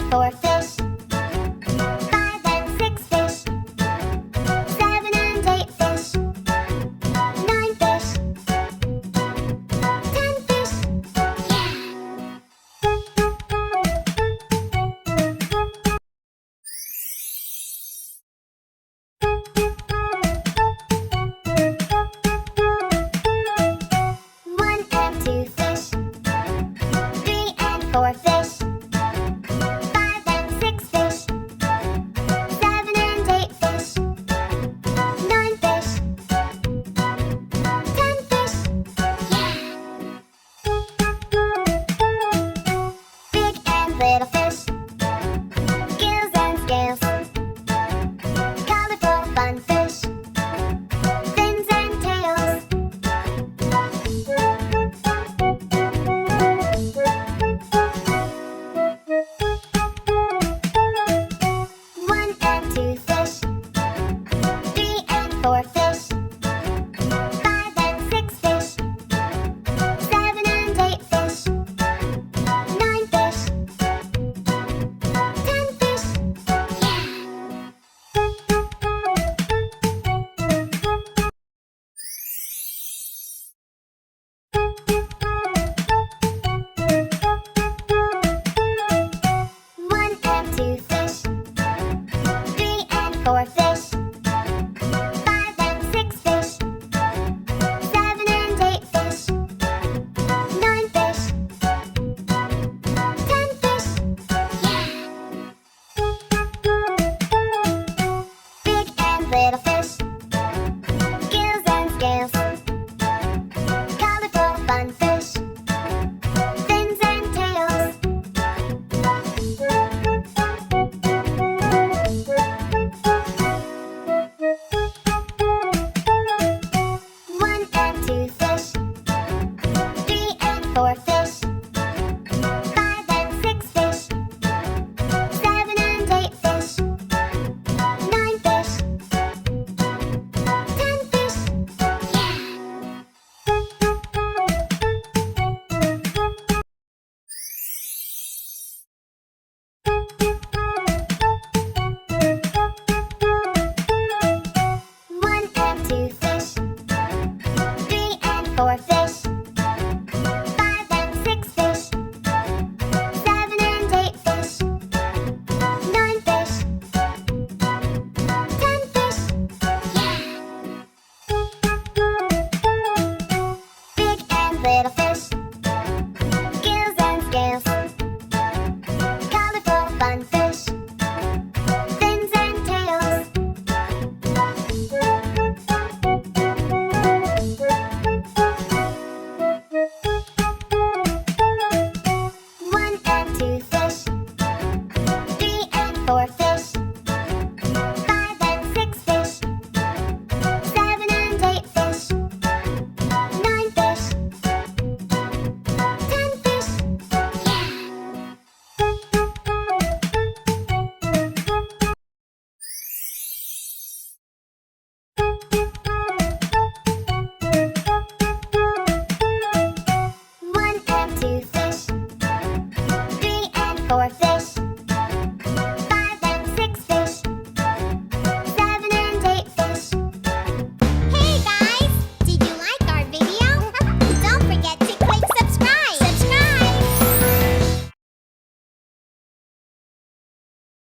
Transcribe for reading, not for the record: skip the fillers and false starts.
4 fish. 5 and 6 fish. 7 and 8 fish. 9 fish. 10 fish. Yeah! 1 and 2 fish. 3 and 4 fish. 5 and 6 fish. 7 and 8 fish. 9 fish. 10 fish. Yeah! Big and little fish. Gills and scales. Colorful fun fish. Fins and tails. 1 and 2 fish. 3 and 4 fish. 5 and 6 fish. 7 and 8 fish. 9 fish. 10 fish. Yeah! 1 and 2 fish. 3 and 4 fish. 5 and 6 fish. 7 and 8 fish. 9 fish. 10 fish. Yeah! Big and little fish. Gills and scales. Colorful fun fish. Fins and tails. 1 and 2 fish. 3 and 4 fish. 5 and 6 fish. 7 and 8 fish. 9 fish. 10 fish. Yeah! 1 and 2 fish. 3 and 4 fish. 5 and 6 fish. 7 and 8 fish. 9 fish. 10 fish. Yeah! Big and little fish. Gills and scales. Colorful fun fish.